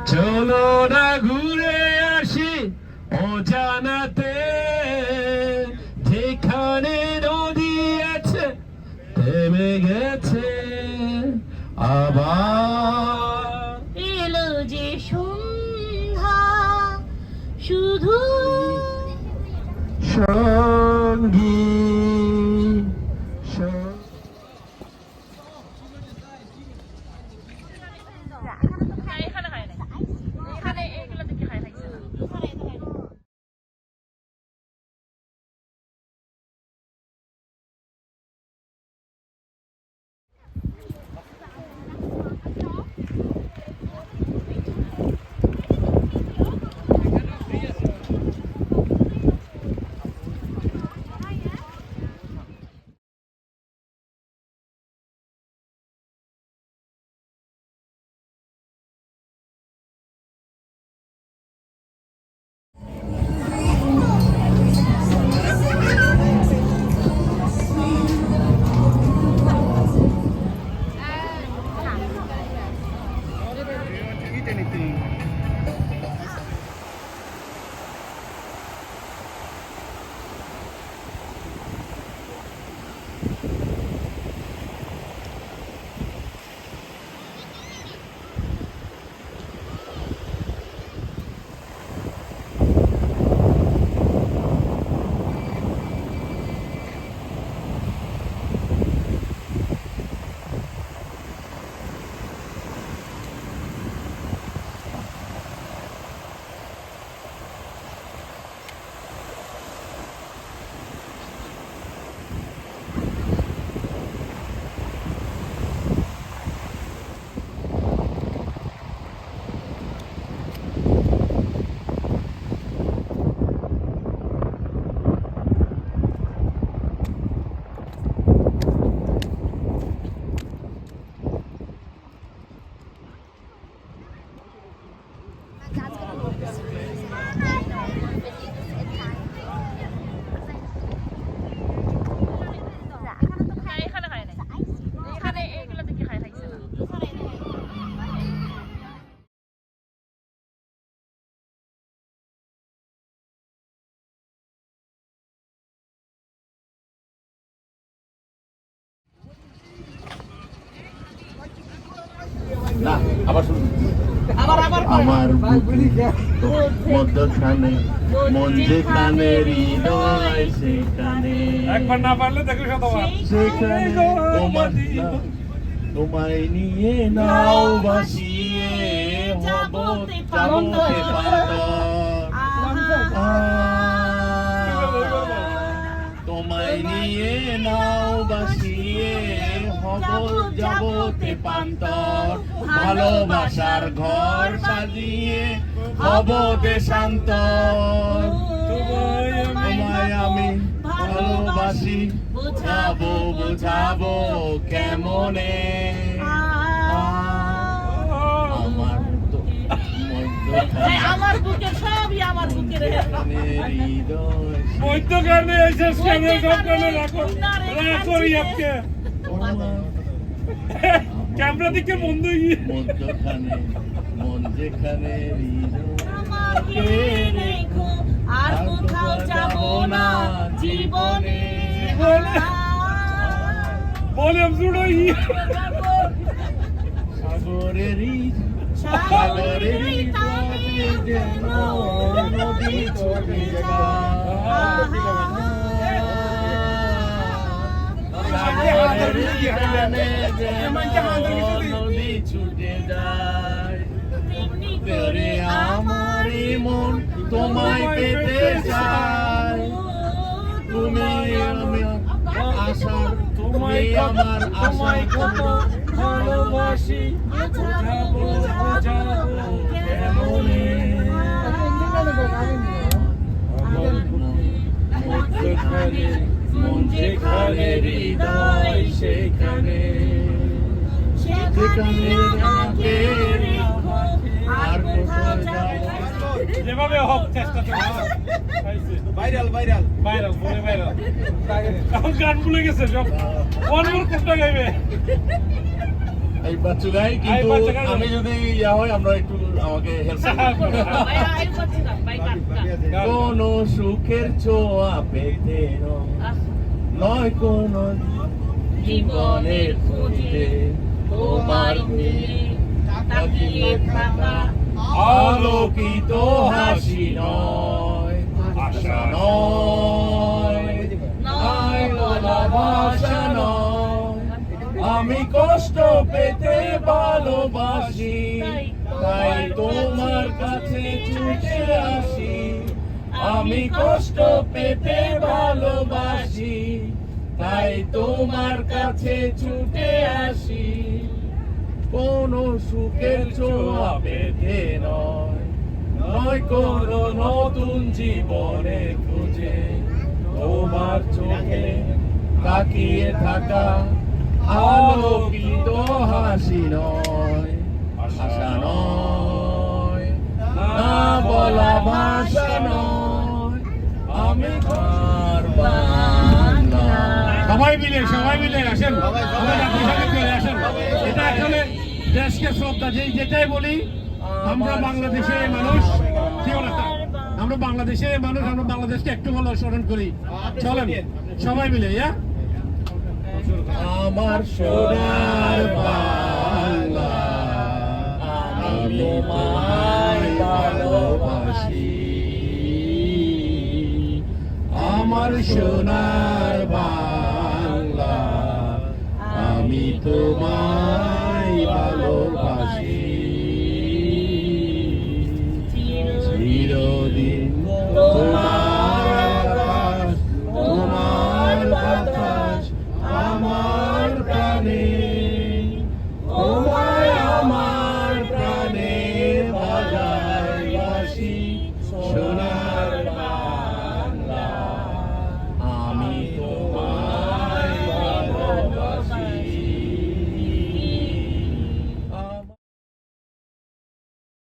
চলো না ঘুরে আসি অজানাতে, যেখানে নদী আছে থেমে গেছে আবার। এলো যে সন্ধ্যা শুধু সঙ্গী না আবার শুনুন। আমার মধ্যখানে মন যেখানে হৃদয় সেখানে, একবার না পারলে দেখো শতবার। সেখানে তোমায় নিয়ে নাও ভাসিয়ে হব যাবতে তোমায় নিয়ে নাও ভাসিয়ে হব যাবতে পান্তর, ভালোবাসার ঘর সাজিয়ে হব দেশান্তর। তোমায় আমি ভালোবাসি বুঝাবো বুঝাবো কেমনে, আমার বুকের সবই আমার বুকের মধ্যখানে এসে স্ক্যানে সবখানে রাখো রাখি আপকে ক্যামেরা দিকে বন্ধ মধ্যখানে মন যেখানে আর কোথাও যাব না জীবনে, বলে জুড়োই সাগরেরই সাগরেরই টানে যেন নদী চলে নদী ছুটে যায়, করে আমারই মন তোমায় পেতে চায়। তুমি আমি আশার, তুমি আমার আশায় কত ভালোবাসি বুঝাবো বুঝাবো কেমনে, মধ্যখানে মন যেখানে হৃদয় সেখানে, সেখানে আমাকে আর কোথাও যাব। যেভাবে হোক চেষ্টা তো ভাইরাল ভাইরাল ভাইরাল বলে ভাইরাল। এখন গান ভুলে গেছে সব, কোন কোনটা গাইবে এই বাচ্চু গাই কিন্তু বাচ্চু গাই। আমি যদি ইয়া হয় আমরা একটু আমাকে হেল্প ভাই আইল করছিলাম ভাই কাটটা কোন সুখের ছোঁয়া পেতে নয় কোন জীবনের খোঁজে তোমার দিকে তাকিয়ে থাকা আলোকিত হাসি নয় আশা নয় নয় বলা ভাষা নয় আমি কষ্ট পেতে ভালোবাসি তাই তোমার কাছে ছুটে আসি আমি কষ্ট পেতে ভালোবাসি তাই তোমার কাছে ছুটে আসি কোন সুখের ছোঁয়া পেতে নয় নয় কোন নতুন জীবনে খুঁজে তোমার চোখে তাকিয়ে থাকা আলোকিত হাসি নয় আশা নয় না বলা ভাষা নয় আমি তোমার বাংলা সবাই মিলে আসেন আমরা পোশাকে চলে আসেন এটা আসলে দেশকে শ্রদ্ধা যেটাই বলি আমরা বাংলাদেশের মানুষ কি বলে আমরা বাংলাদেশের মানুষ আমরা বাংলাদেশকে একটু হলেও স্মরণ করি চলেন সবাই মিলে আমার সোনার বাংলা আমি তোমায় ভালোবাসি আমার সোনার বাংলা আমি তোমায়